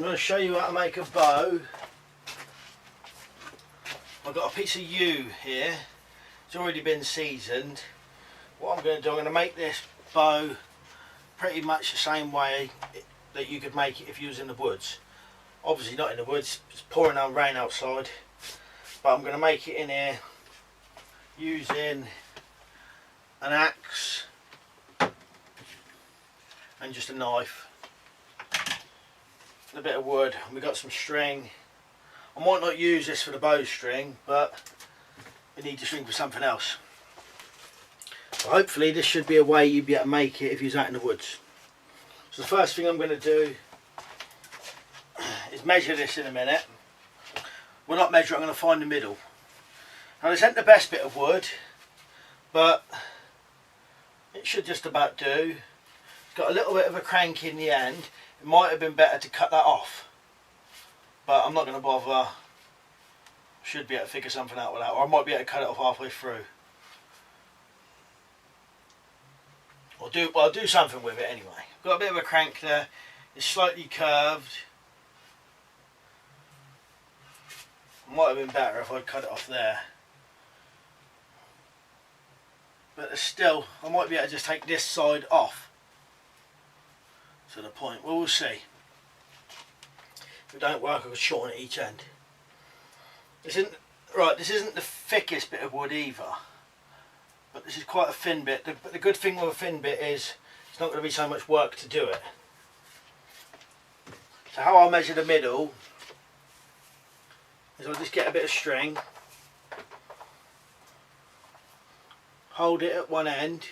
I'm going to show you how to make a bow. I've got a piece of yew here. It's already been seasoned. What I'm going to do, I'm going to make this bow pretty much the same way that you could make it if you was in the woods. Obviously not in the woods, it's pouring down rain outside, but I'm going to make it in here using an axe and just a knife, and a bit of wood, and we've got some string. I might not use this for the bowstring, but we need the string for something else. So hopefully this should be a way you'd be able to make it if you're out in the woods. So the first thing I'm going to do is measure this in a minute. Well, not measure, I'm going to find the middle. Now this isn't the best bit of wood, but it should just about do. It's got a little bit of a crank in the end. It might have been better to cut that off, but I'm not going to bother. Should be able to figure something out with that, or I might be able to cut it off halfway through. I'll do something with it anyway. Got a bit of a crank there. It's slightly curved. Might have been better if I'd cut it off there. But still, I might be able to just take this side off to the point. Well, we'll see. If it don't work, I can shorten it each end. This isn't the thickest bit of wood either, but this is quite a thin bit. But the good thing with a thin bit is it's not going to be so much work to do it. So how I'll measure the middle is I'll just get a bit of string, hold it at one end,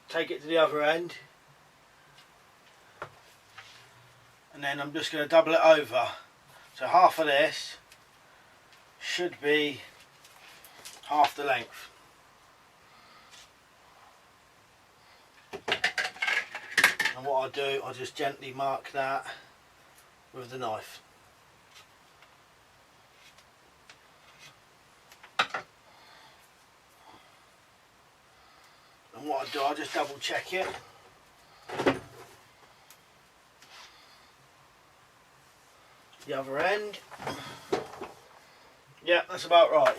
take it to the other end, and then I'm just going to double it over. So half of this should be half the length. And what I'll do, I'll just gently mark that with the knife. And what I'll do, I'll just double check it. The other end. Yeah, that's about right.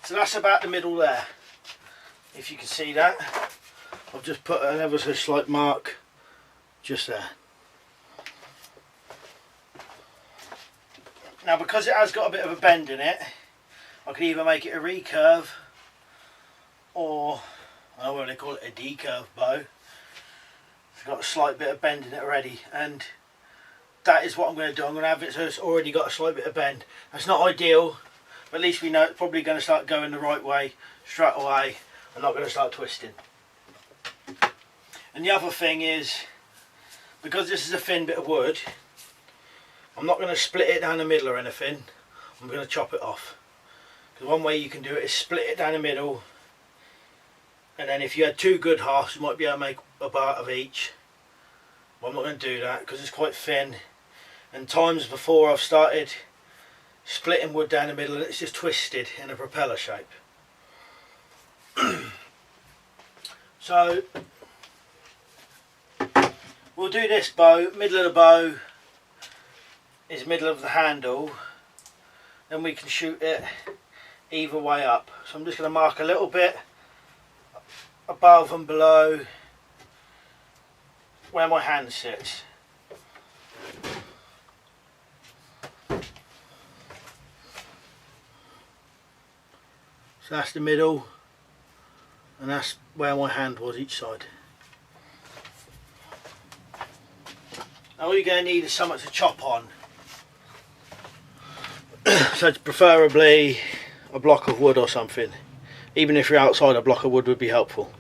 So that's about the middle there. If you can see that, I've just put an ever so slight mark just there. Now because it has got a bit of a bend in it, I can either make it a recurve or, I don't know what they call it, a decurve bow. It's got a slight bit of bend in it already, and that is what I'm going to do. I'm going to have it so it's already got a slight bit of bend. That's not ideal, but at least we know it's probably going to start going the right way straight away and not going to start twisting. And the other thing is, because this is a thin bit of wood, I'm not going to split it down the middle or anything. I'm going to chop it off. Because one way you can do it is split it down the middle, and then if you had two good halves you might be able to make a part of each. But I'm not going to do that because it's quite thin, and times before I've started splitting wood down the middle and it's just twisted in a propeller shape. So we'll do this bow, middle of the bow is middle of the handle, then we can shoot it either way up. So I'm just going to mark a little bit above and below where my hand sits. So that's the middle, and that's where my hand was each side. Now all you're going to need is something to chop on. So it's preferably a block of wood or something. Even if you're outside, a block of wood would be helpful.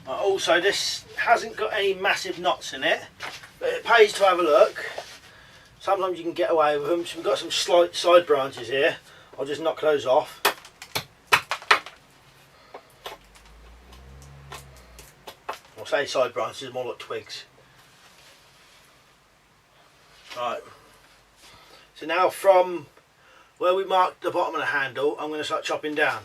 Also, this hasn't got any massive knots in it, but it pays to have a look. Sometimes you can get away with them. So we've got some slight side branches here. I'll just knock those off. I'll say side branches, more like twigs. Right, so now from where we marked the bottom of the handle, I'm going to start chopping down.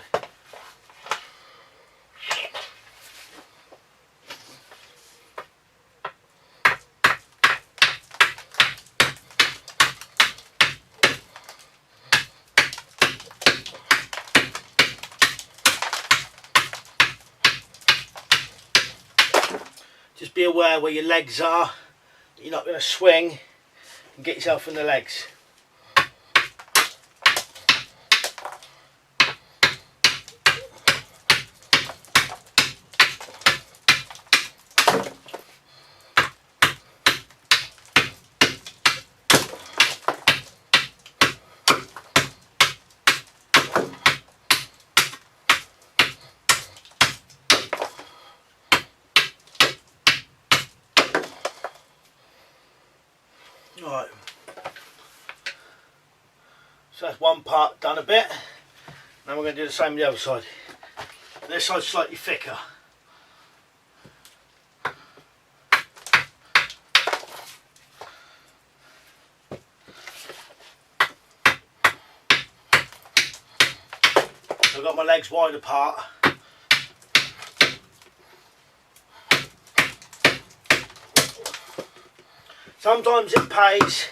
Just be aware where your legs are, you're not going to swing and get yourself in the legs. Right, so that's one part done a bit. Now we're going to do the same on the other side. This side's slightly thicker. I've got my legs wide apart. Sometimes it pays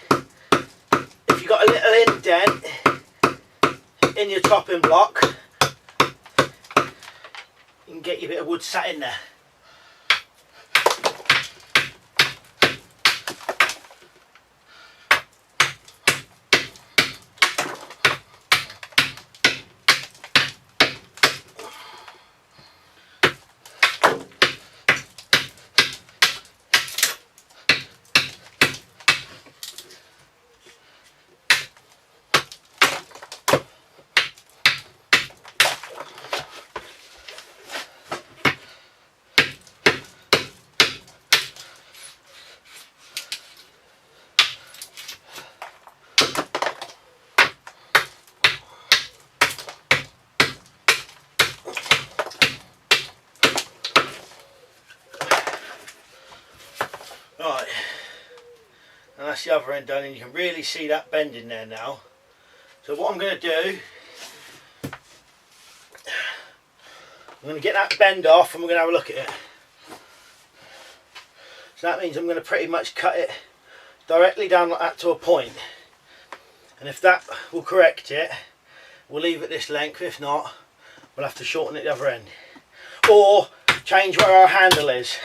if you've got a little indent in your chopping block, you can get your bit of wood sat in there. Right, and that's the other end done, and you can really see that bend in there now. So what I'm going to do, I'm going to get that bend off and we're going to have a look at it. So that means I'm going to pretty much cut it directly down like that to a point. And if that will correct it, we'll leave it this length. If not, we'll have to shorten it the other end. Or change where our handle is.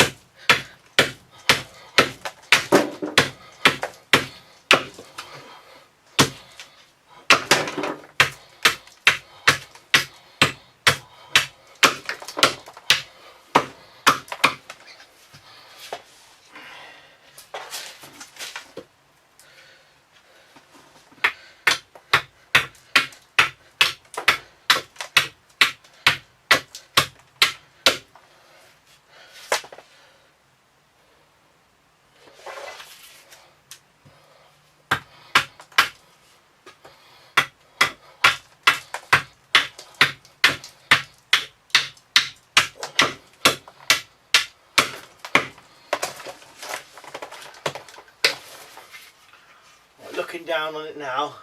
Looking down on it now,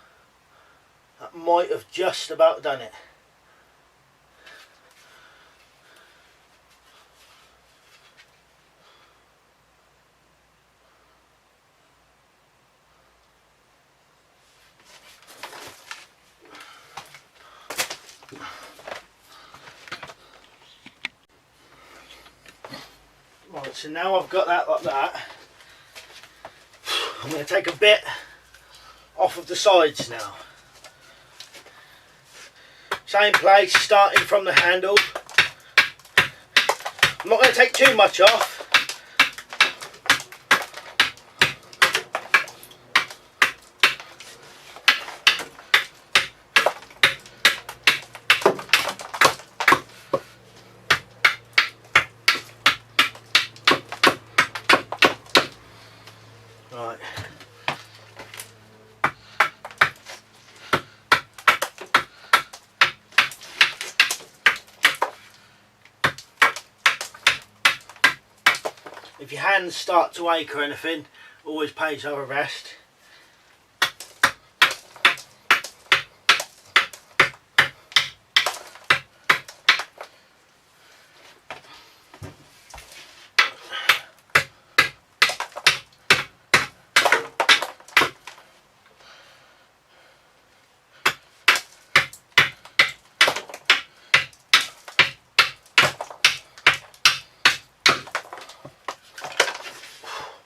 that might have just about done it. Right, so now I've got that like that, I'm going to take a bit off of the sides now. Same place, starting from the handle. I'm not going to take too much off. Right. If your hands start to ache or anything, always pays over rest.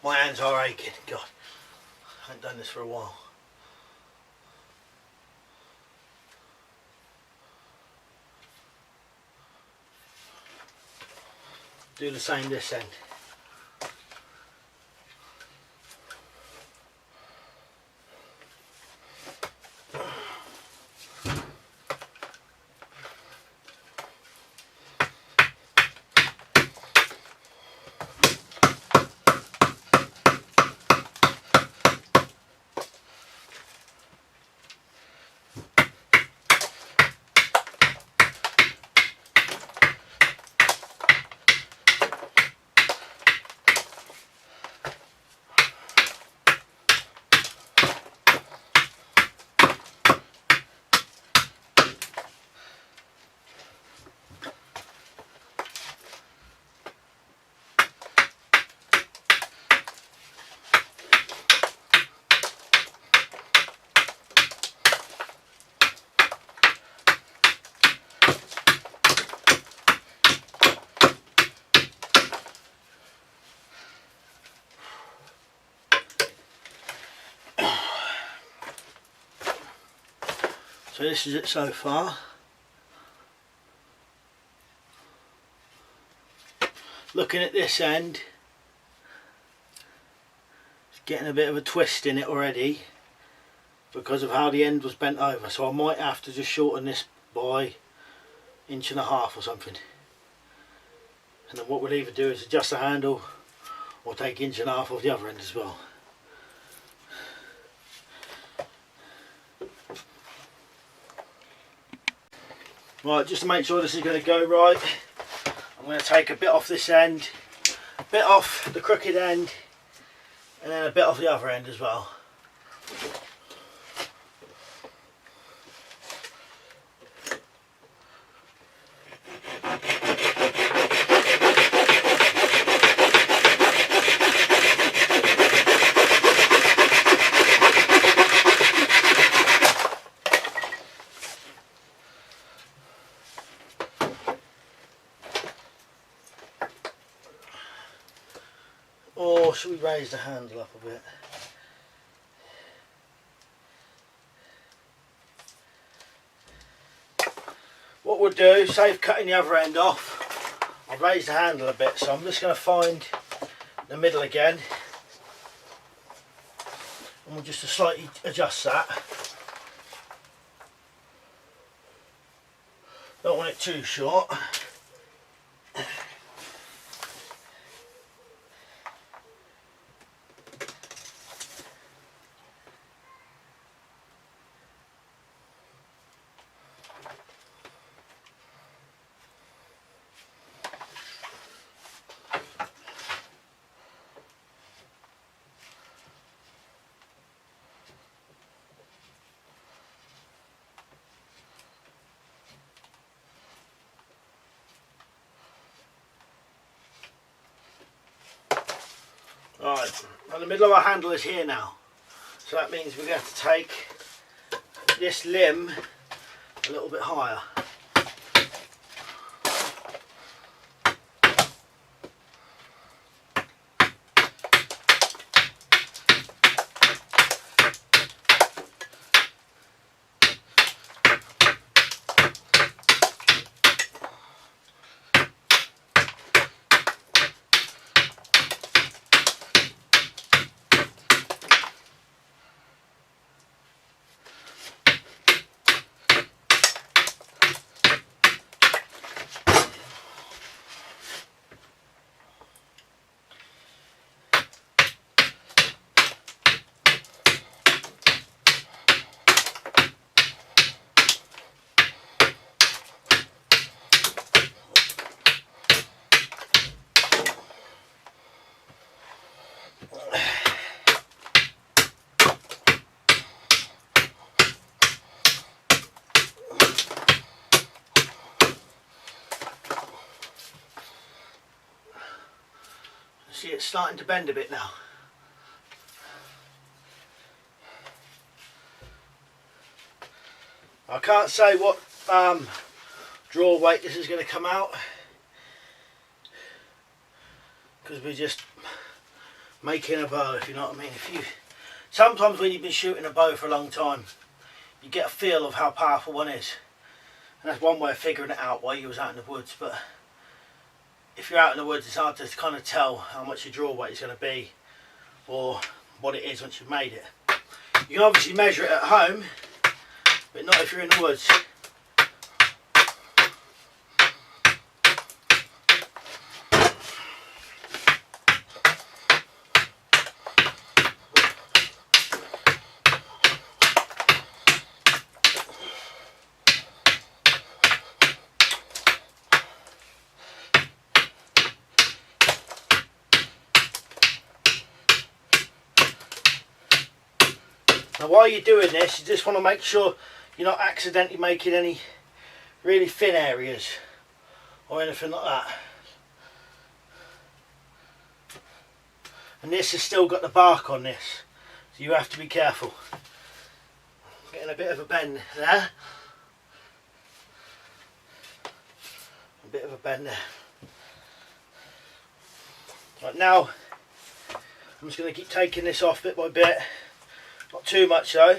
My hands are aching. God, I haven't done this for a while. Do the same this end. So this is it so far. Looking at this end, it's getting a bit of a twist in it already because of how the end was bent over, so I might have to just shorten this by 1.5 inches or something. And then what we'll either do is adjust the handle or take 1.5 inches off the other end as well. Right, just to make sure this is going to go right, I'm going to take a bit off this end, a bit off the crooked end, and then a bit off the other end as well. Or should we raise the handle up a bit? What we'll do, save cutting the other end off, I'll raise the handle a bit, so I'm just going to find the middle again and we'll just slightly adjust that. Don't want it too short. Right, well, the middle of our handle is here now, so that means we're going to have to take this limb a little bit higher. See, it's starting to bend a bit now. I can't say what draw weight this is going to come out because we're just making a bow, if you know what I mean. Sometimes when you've been shooting a bow for a long time, you get a feel of how powerful one is, and that's one way of figuring it out while you was out in the woods. But if you're out in the woods, it's hard to kind of tell how much your draw weight is going to be or what it is once you've made it. You can obviously measure it at home, but not if you're in the woods. Now while you're doing this, you just want to make sure you're not accidentally making any really thin areas or anything like that. And this has still got the bark on this, so you have to be careful. Getting a bit of a bend there. A bit of a bend there. Right, now I'm just going to keep taking this off bit by bit. Not too much though.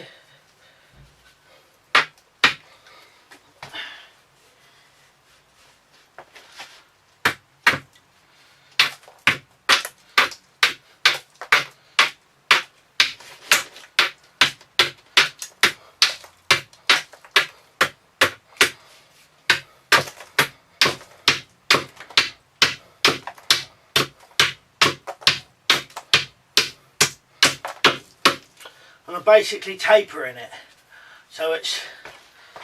And I'm basically tapering it, so it's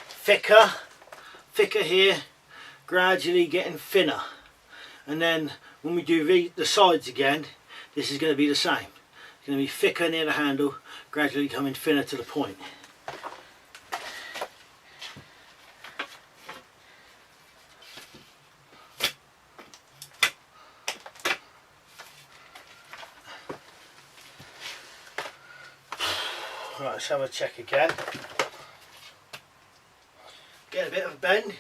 thicker here, gradually getting thinner, and then when we do the sides again, this is going to be the same. It's going to be thicker near the handle, gradually coming thinner to the point. Right, let's have a check again. Get a bit of a bend.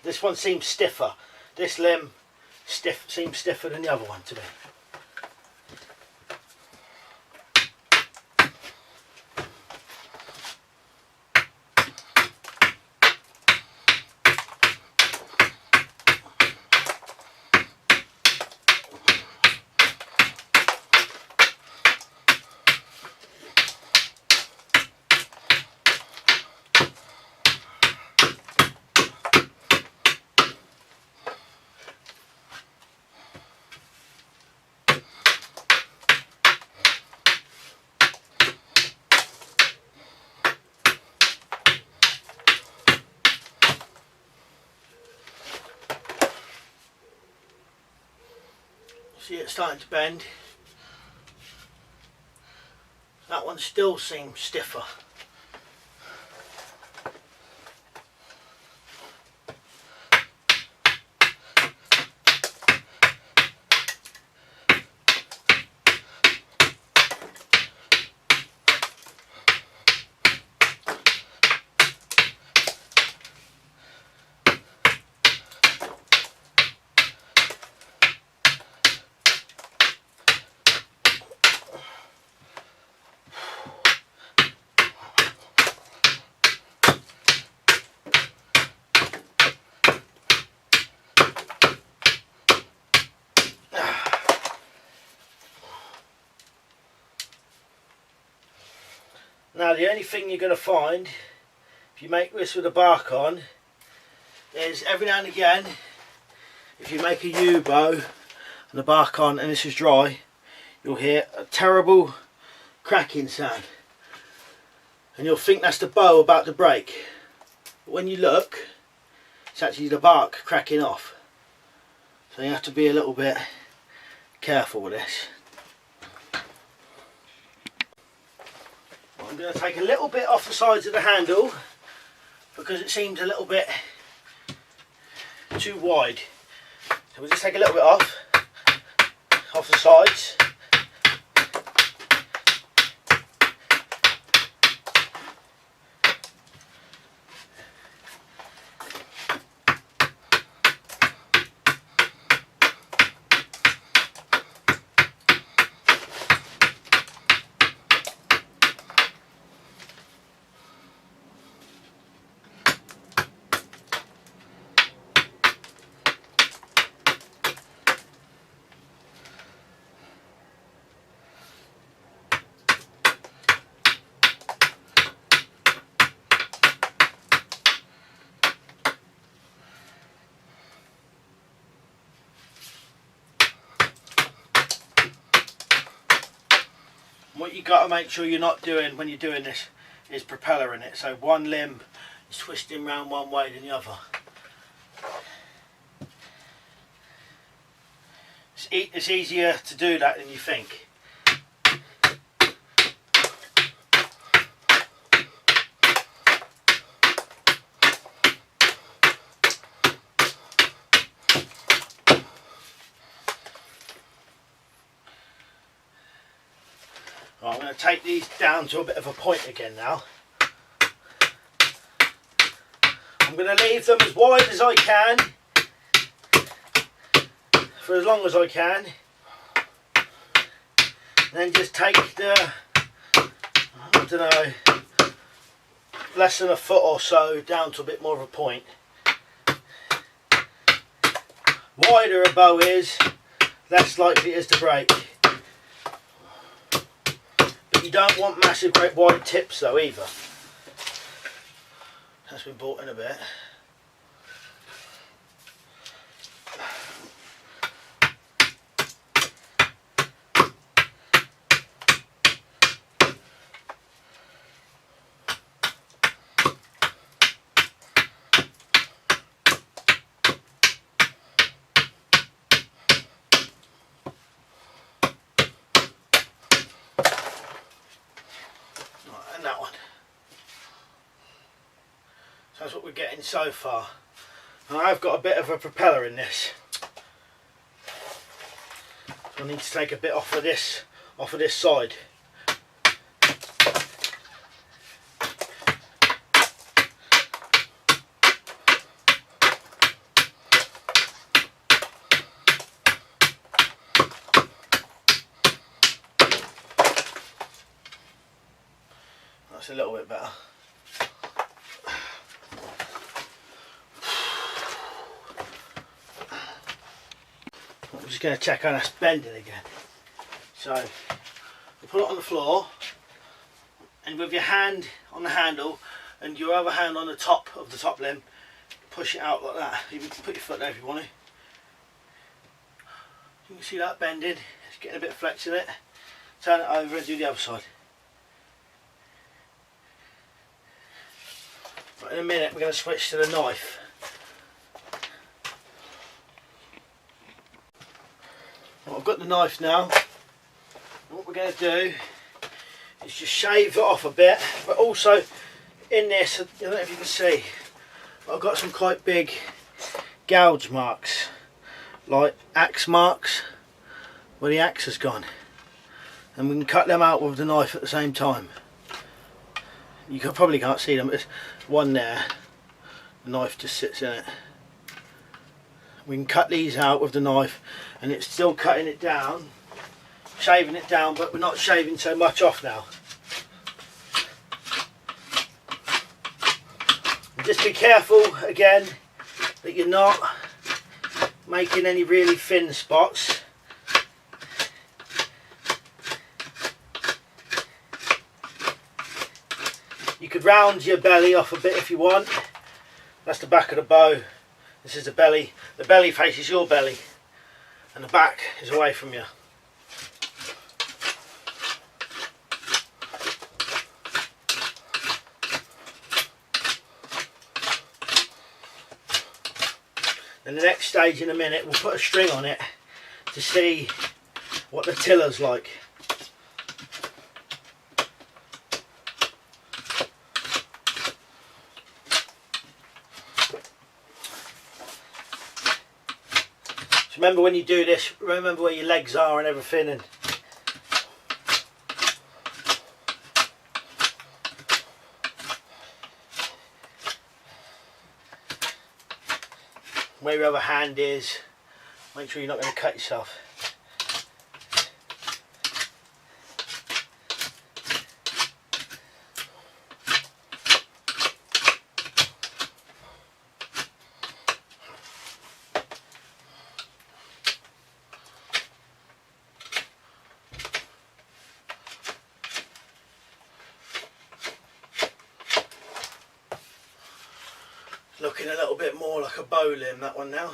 This one seems stiffer. This limb seems stiffer than the other one to me. See it starting to bend. That one still seems stiffer. Now the only thing you're going to find if you make this with the bark on is every now and again, if you make a yew bow and the bark on and this is dry, you'll hear a terrible cracking sound and you'll think that's the bow about to break, but when you look, it's actually the bark cracking off. So you have to be a little bit careful with this. I'm going to take a little bit off the sides of the handle because it seems a little bit too wide. So we'll just take a little bit off the sides. What you got to make sure you're not doing when you're doing this is propeller in it. So one limb is twisting round one way than the other. It's easier to do that than you think. Right, I'm going to take these down to a bit of a point again now. I'm going to leave them as wide as I can for as long as I can, and then just take the, I don't know, less than a foot or so down to a bit more of a point. Wider a bow is, less likely it is to break. But you don't want massive great wide tips though either. That's been brought in a bit. And that one. So that's what we're getting so far. And I've got a bit of a propeller in this. So I need to take a bit off of this side. That's a little bit better. I'm just going to check on us bending again. So you put it on the floor, and with your hand on the handle and your other hand on the top of the top limb, push it out like that. You can put your foot there if you want to. You can see that bending. It's getting a bit of flex in it. Turn it over and do the other side. Right, in a minute we're going to switch to the knife. Well, I've got the knife now. And what we're going to do is just shave it off a bit, but also in this, I don't know if you can see, but I've got some quite big gouge marks, like axe marks where the axe has gone, and we can cut them out with the knife at the same time. You probably can't see them, but there's one there, the knife just sits in it. We can cut these out with the knife, and it's still cutting it down, shaving it down, but we're not shaving so much off now. And just be careful again that you're not making any really thin spots. You could round your belly off a bit if you want. That's the back of the bow. This is the belly. The belly faces your belly, and the back is away from you. And the next stage in a minute, we'll put a string on it to see what the tiller's like. So remember when you do this, remember where your legs are and everything, and where your other hand is. Make sure you're not going to cut yourself. Looking a little bit more like a bow limb, that one now.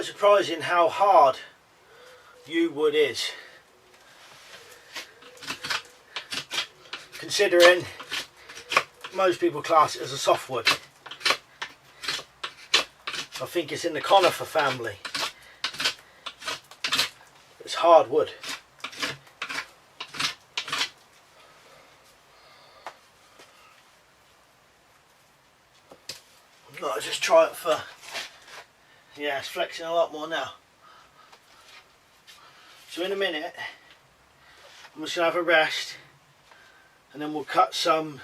quite surprising how hard yew wood is, considering most people class it as a softwood. I think it's in the conifer family. It's hardwood. I'll just try it for, yeah, it's flexing a lot more now. So in a minute I'm just going to have a rest, and then we'll cut some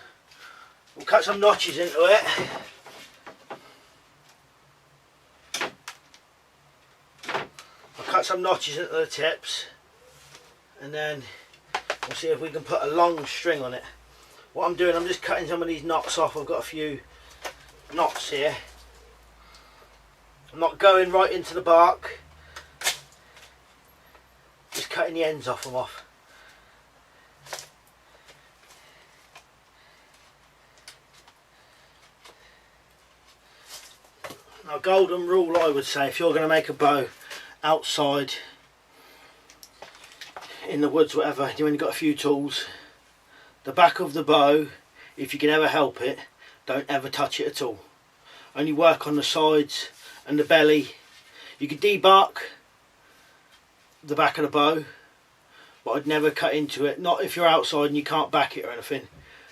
notches into it. I'll cut some notches into the tips, and then we'll see if we can put a long string on it. What I'm doing, I'm just cutting some of these knots off. I've got a few knots here. I'm not going right into the bark, just cutting the ends off them off. Now, golden rule, I would say, if you're going to make a bow outside in the woods, whatever, you only got a few tools, the back of the bow, if you can ever help it, don't ever touch it at all. Only work on the sides and the belly. You could debark the back of the bow, but I'd never cut into it, not if you're outside and you can't back it or anything.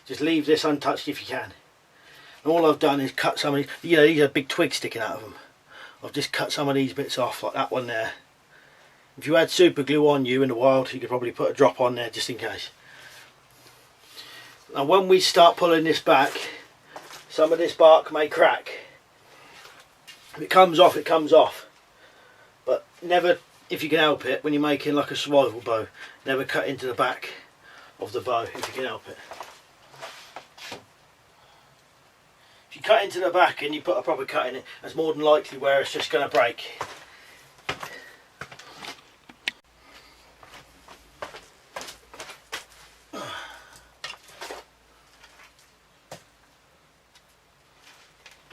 Just leave this untouched if you can. And all I've done is cut some of these, you know, these are big twigs sticking out of them. I've just cut some of these bits off, like that one there. If you had super glue on you in the wild, you could probably put a drop on there just in case. Now when we start pulling this back, some of this bark may crack. If it comes off, it comes off. But never, if you can help it, when you're making like a survival bow, never cut into the back of the bow if you can help it. If you cut into the back and you put a proper cut in it, that's more than likely where it's just going to break.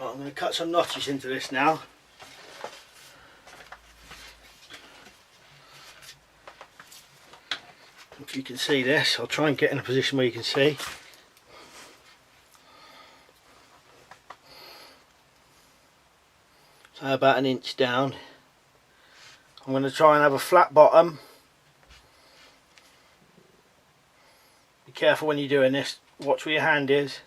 I'm going to cut some notches into this now. If you can see this, I'll try and get in a position where you can see. So about an inch down. I'm going to try and have a flat bottom. Be careful when you're doing this, watch where your hand is.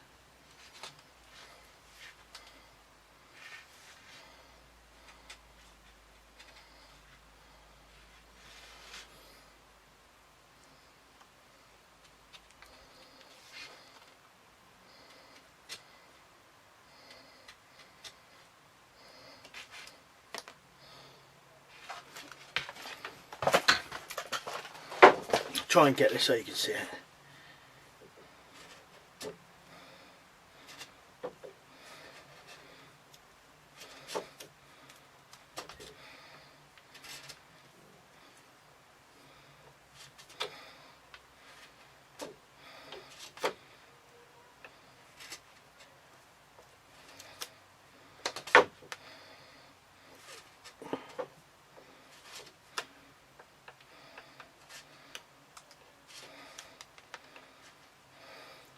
Try and get this so you can see it.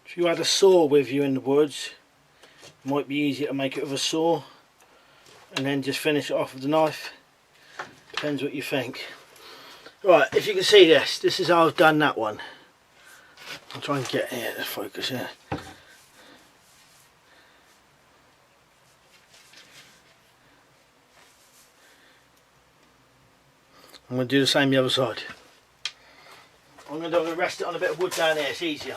If you had a saw with you in the woods, it might be easier to make it with a saw and then just finish it off with the knife. Depends what you think. Right, if you can see this, this is how I've done that one. I'll try and get here to focus here. I'm going to do the same the other side. I'm going to rest it on a bit of wood down here, it's easier.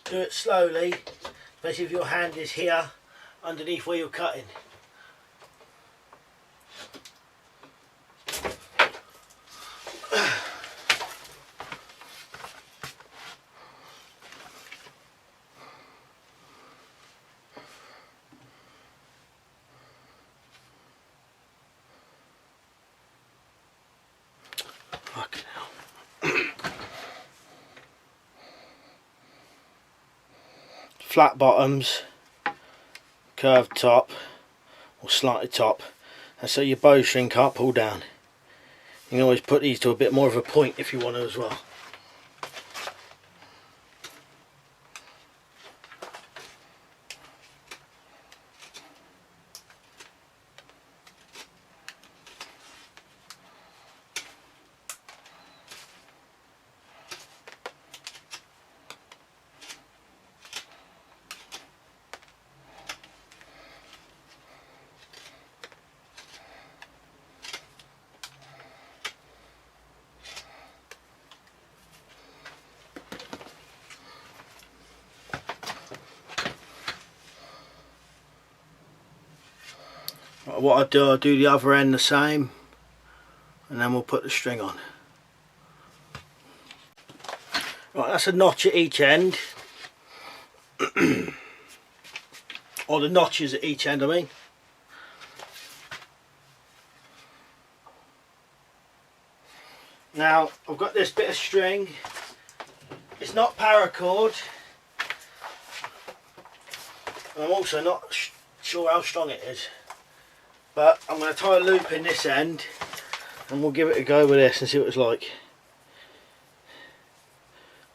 Do it slowly, especially if your hand is here underneath where you're cutting. Fucking hell. Flat bottoms, curved top or slanted top, and so your bowstring can't pull down. You can always put these to a bit more of a point if you want to as well. What I'll do the other end the same, and then we'll put the string on. Right, that's a notch at each end. Or the notches at each end, I mean. Now, I've got this bit of string. It's not paracord. And I'm also not sure how strong it is. But I'm going to tie a loop in this end, and we'll give it a go with this and see what it's like.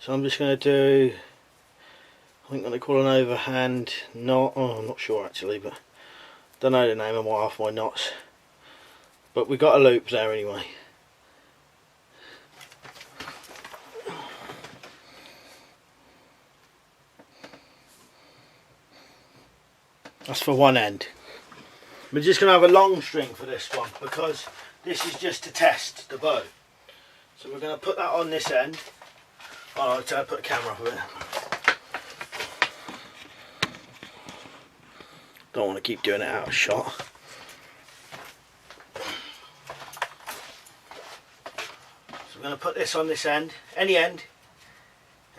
So I'm just going to do, I think what they call an overhand knot. Oh, I'm not sure actually, but don't know the name of half my knots. But we got a loop there anyway. That's for one end. We're just going to have a long string for this one because this is just to test the bow. So we're going to put that on this end. Oh, I'll put the camera up a bit. Don't want to keep doing it out of shot. So we're going to put this on this end, any end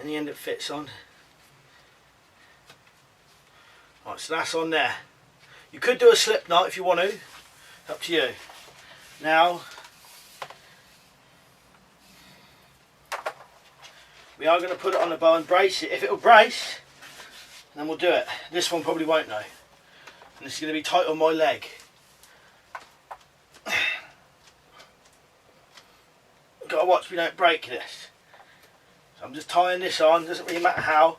it fits on. Right, so that's on there. You could do a slip knot if you want to, up to you. Now, we are going to put it on the bow and brace it. If it'll brace, then we'll do it. This one probably won't though. And it's going to be tight on my leg. Got to watch we don't break this. So I'm just tying this on, doesn't really matter how.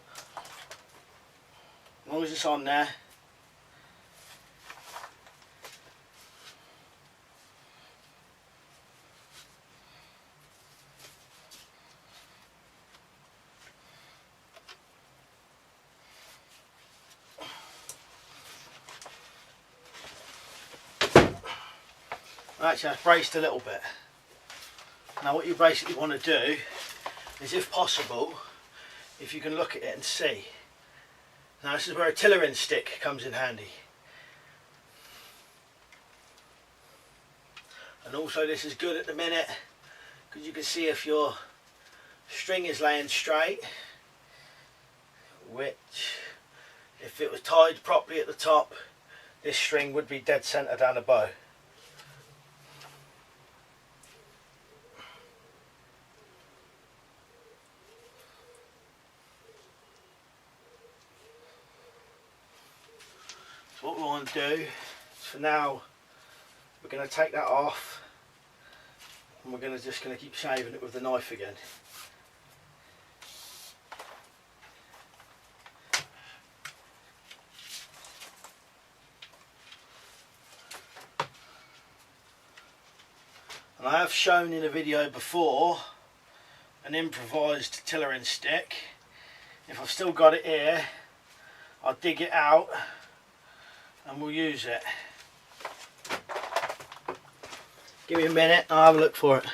As long as it's on there. Actually, I've braced a little bit. Now what you basically want to do is, if possible, if you can look at it and see. Now this is where a tillering stick comes in handy. And also this is good at the minute because you can see if your string is laying straight, which if it was tied properly at the top, this string would be dead centre down the bow. What we want to do is, for now, we're going to take that off, and we're just going to keep shaving it with the knife again. And I have shown in a video before an improvised tillering stick. If I've still got it here, I'll dig it out and we'll use it. Give me a minute, I'll have a look for it.